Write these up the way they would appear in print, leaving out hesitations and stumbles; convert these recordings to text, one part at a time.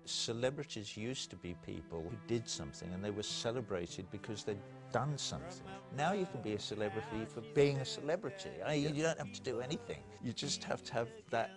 Celebrities used to be people who did something and they were celebrated because they'd done something. Now you can be a celebrity for being a celebrity. You don't have to do anything. You just have to have that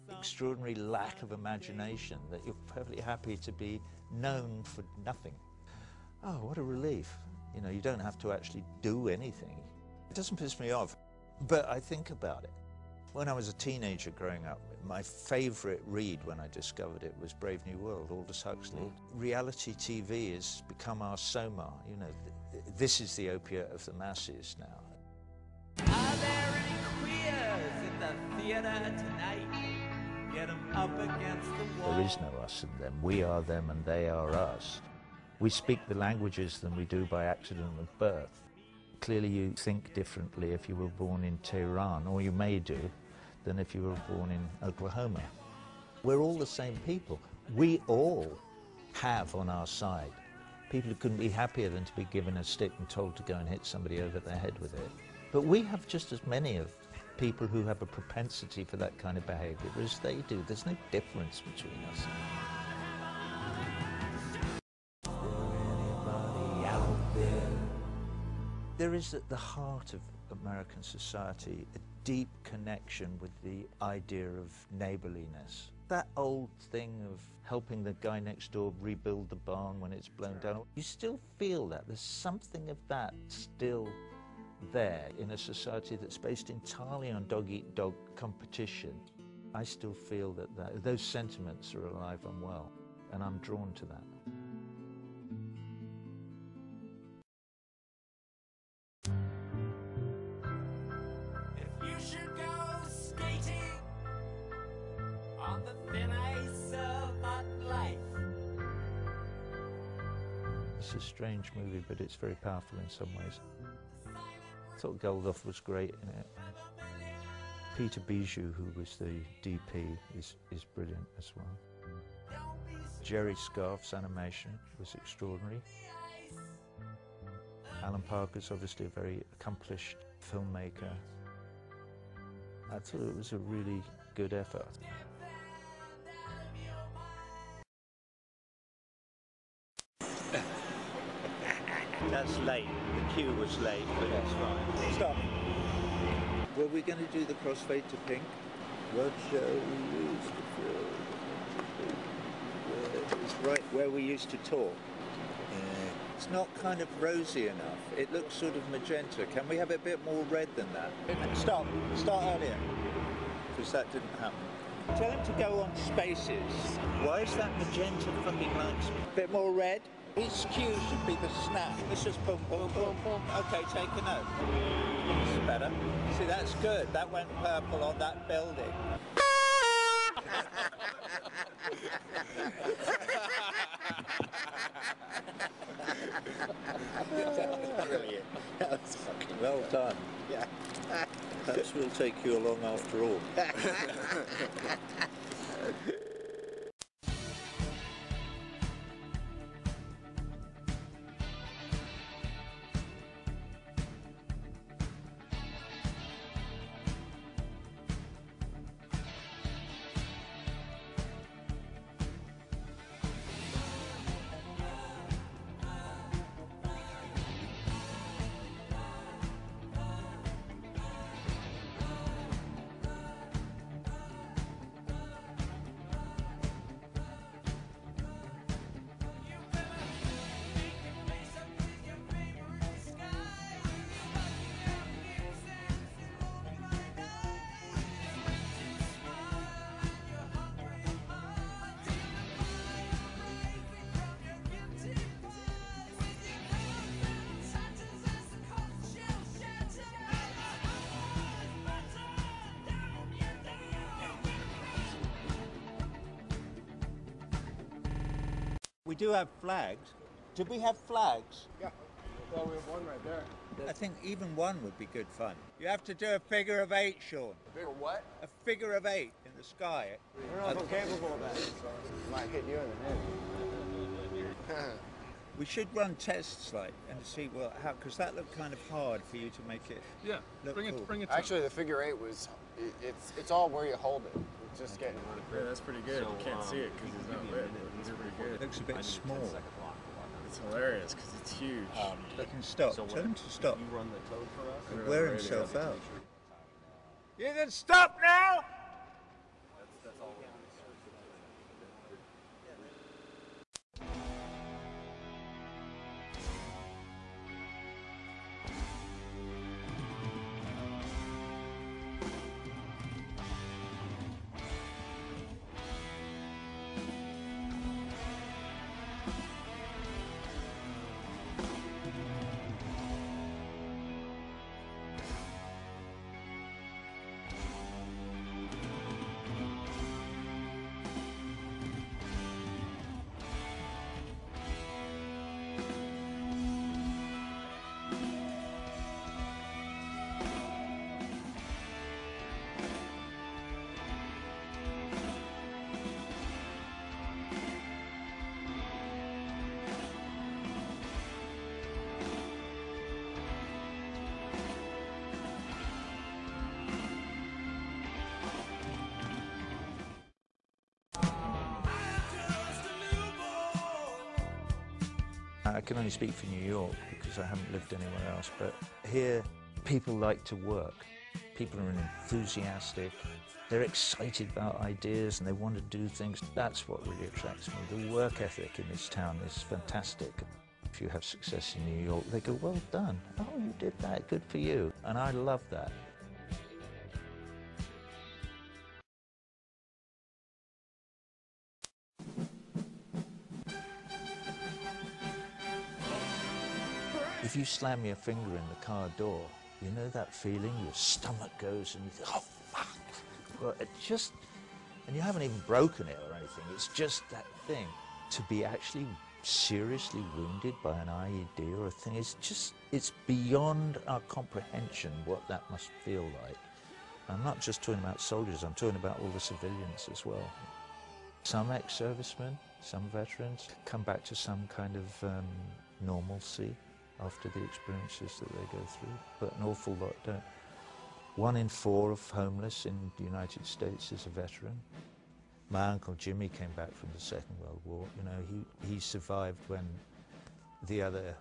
extraordinary lack of imagination that you're perfectly happy to be known for nothing. Oh, what a relief. You know, you don't have to actually do anything. It doesn't piss me off, but I think about it. When I was a teenager growing up, my favourite read when I discovered it was Brave New World, Aldous Huxley. Reality TV has become our soma. You know, this is the opiate of the masses now. Are there any queers in the theatre tonight? Get them up against the wall. There is no us and them. We are them and they are us. We speak the languages than we do by accident of birth. Clearly you think differently if you were born in Tehran, or you may do, than if you were born in Oklahoma. We're all the same people. We all have on our side people who couldn't be happier than to be given a stick and told to go and hit somebody over their head with it. But we have just as many of people who have a propensity for that kind of behaviour as they do. There's no difference between us. Anybody out there? There is at the heart of American society a deep connection with the idea of neighbourliness. That old thing of helping the guy next door rebuild the barn when it's blown down, you still feel that. There's something of that still there in a society that's based entirely on dog-eat-dog competition. I still feel that those sentiments are alive and well, and I'm drawn to that. You should go skating on the thin ice of hot life. It's a strange movie, but it's very powerful in some ways. I thought Geldof was great in it. Peter Bijou, who was the DP, is brilliant as well. Jerry Scarf's animation was extraordinary. Alan Parker's obviously a very accomplished filmmaker. I thought it was a really good effort. That's late. The cue was late, but that's fine. Stop. Were we going to do the crossfade to Pink? What shall we use to fill? It's right where we used to talk. It's not kind of rosy enough. It looks sort of magenta. Can we have it a bit more red than that? Stop. Start earlier. Because that didn't happen. Tell him to go on spaces. Why is that magenta fucking lights? A bit more red. Each cue should be the snap. This is boom, boom, boom, boom. Okay, take a note. This is better. See, that's good. That went purple on that building. Brilliant. That was fucking well done. Yeah. Perhaps we'll take you along after all. We do have flags. Did we have flags? Yeah. Well, we have one right there. I think even one would be good fun. You have to do a figure of 8, Sean. Figure what? A figure of 8 in the sky. I don't know if I'm capable of that. So it might hit you in the head. We should run tests and see how, because that looked kind of hard for you to make it. Yeah, look bring cool. it. Actually, the figure 8 was, it's all where you hold it. just getting on. Yeah, that's pretty good. You can't see it because he's not lit, but it's pretty good. It looks a bit small. It's hilarious because it's huge. They can stop. Tell him to stop. You run the code for us? He'll wear himself out. You can stop now! That's all. I can only speak for New York because I haven't lived anywhere else, but here people like to work. People are enthusiastic, they're excited about ideas and they want to do things. That's what really attracts me. The work ethic in this town is fantastic. If you have success in New York, they go, well done. Oh, you did that, good for you. And I love that. If you slam your finger in the car door, you know that feeling? Your stomach goes and you think, oh, fuck. Well, it just, and you haven't even broken it or anything. It's just that thing. To be actually seriously wounded by an IED or a thing, it's just, it's beyond our comprehension what that must feel like. I'm not just talking about soldiers, I'm talking about all the civilians as well. Some ex-servicemen, some veterans come back to some kind of normalcy after the experiences that they go through, but an awful lot don't. 1 in 4 of homeless in the United States is a veteran. My Uncle Jimmy came back from the Second World War. You know, he survived when the other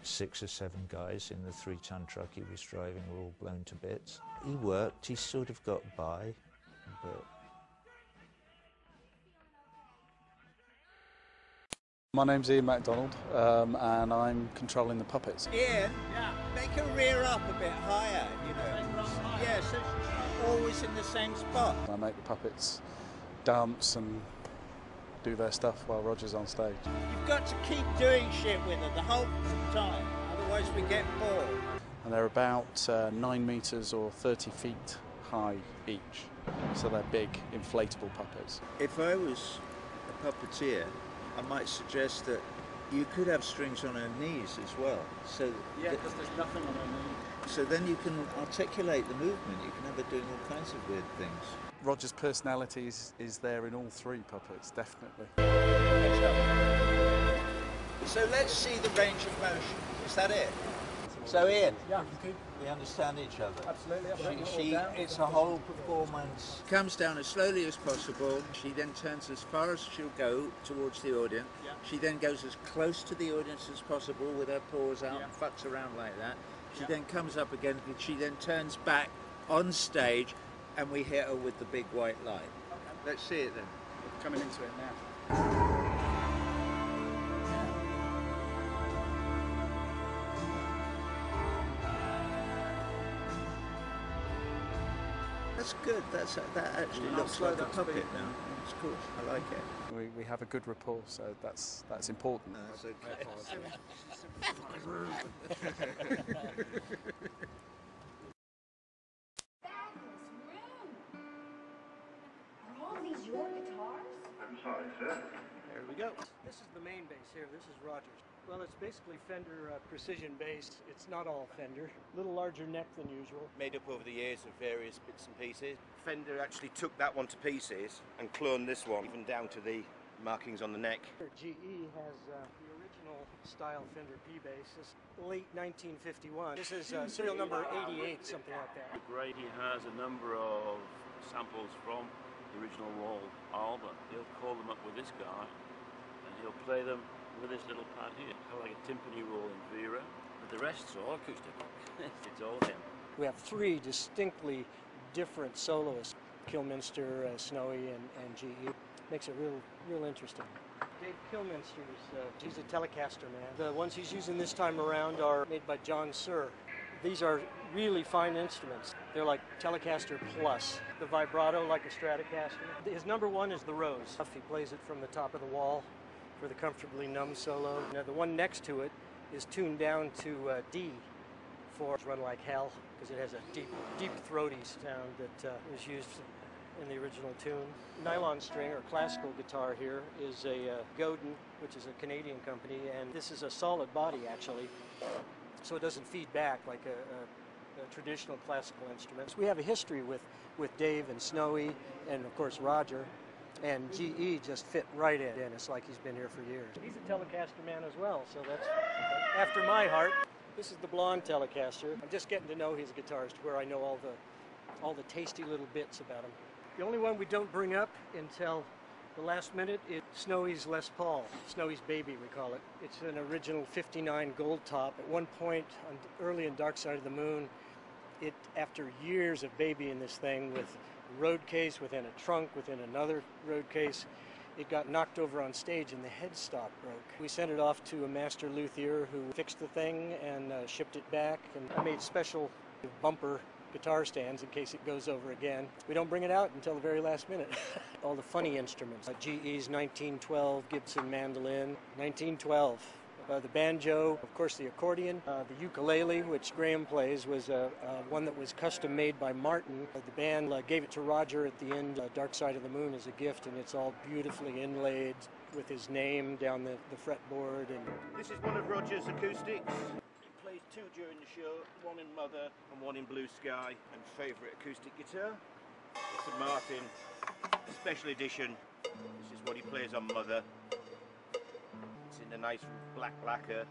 6 or 7 guys in the 3-ton truck he was driving were all blown to bits. He worked, he sort of got by, but... My name's Ian MacDonald, and I'm controlling the puppets. Ian, make her rear up a bit higher, you know. Yeah, so she's always in the same spot. I make the puppets dance and do their stuff while Roger's on stage. You've got to keep doing shit with her the whole time, otherwise we get bored. And they're about 9 meters or 30 feet high each, so they're big, inflatable puppets. If I was a puppeteer, I might suggest that you could have strings on her knees as well. So Yeah, because there's nothing on her knee. So then you can articulate the movement. You can have her doing all kinds of weird things. Roger's personality is there in all 3 puppets, definitely. So let's see the range of motion. Is that it? So Ian, Yeah, we understand each other. absolutely. It's a whole performance. Comes down as slowly as possible. She then turns as far as she'll go towards the audience. Yeah. She then goes as close to the audience as possible with her paws out Yeah. and fucks around like that. She Yeah. then comes up again. She then turns back on stage and we hit her with the big white light. Okay. Let's see it then. Coming into it now. That's good. That actually I'll looks slow like a that puppet speed. now. It's cool. I like it. We have a good rapport, so that's important. That's okay. Are all these your guitars? I'm sorry, sir. There we go. This is the main bass here. This is Rogers. Well, it's basically Fender precision bass. It's not all Fender. A little larger neck than usual. Made up over the years of various bits and pieces. Fender actually took that one to pieces and cloned this one, even down to the markings on the neck. GE has the original style Fender P bass. It's late 1951. This is serial number 88, something like that. Grady has a number of samples from original wall arbor. He'll call them up with this guy and he'll play them with this little pad here, kind of like a timpani roll in Vera. But the rest's all acoustic. It's all him. We have three distinctly different soloists, Kilminster, Snowy, and GE. Makes it real interesting. Dave Kilminster's, he's a Telecaster man. The ones he's using this time around are made by John Sir. These are really fine instruments. They're like Telecaster Plus. The vibrato like a Stratocaster. His number one is the Rose. He plays it from the top of the wall for the comfortably numb solo. Now the one next to it is tuned down to D for Run Like Hell, because it has a deep throaty sound that was used in the original tune. Nylon string or classical guitar here is a Godin, which is a Canadian company, and this is a solid body actually, so it doesn't feed back like a traditional classical instrument. So we have a history with Dave and Snowy and of course Roger, and GE just fit right in. It's like he's been here for years. He's a Telecaster man as well, so that's after my heart. This is the blonde Telecaster. I'm just getting to know his guitars to where I know all the tasty little bits about him. The only one we don't bring up until the last minute is Snowy's Les Paul, Snowy's Baby we call it. It's an original 59 gold top. At one point, early in Dark Side of the Moon, after years of babying this thing with road case within a trunk, within another road case, it got knocked over on stage and the headstock broke. We sent it off to a master luthier who fixed the thing and shipped it back. And I made special bumper guitar stands in case it goes over again. We don't bring it out until the very last minute. All the funny instruments. GE's 1912 Gibson mandolin, 1912. The banjo, of course the accordion, the ukulele, which Graham plays, was one that was custom made by Martin. The band gave it to Roger at the end, Dark Side of the Moon, as a gift, and it's all beautifully inlaid with his name down the fretboard. And this is one of Roger's acoustics. He plays two during the show, one in Mother and one in Blue Sky. And favourite acoustic guitar? It's a Martin special edition. This is what he plays on Mother. It's in a nice black lacquer,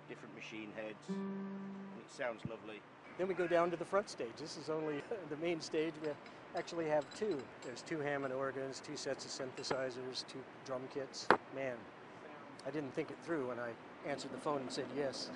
different machine heads, and it sounds lovely. Then we go down to the front stage. This is only the main stage. We actually have two. There's two Hammond organs, two sets of synthesizers, two drum kits. Man, I didn't think it through when I answered the phone and said yes.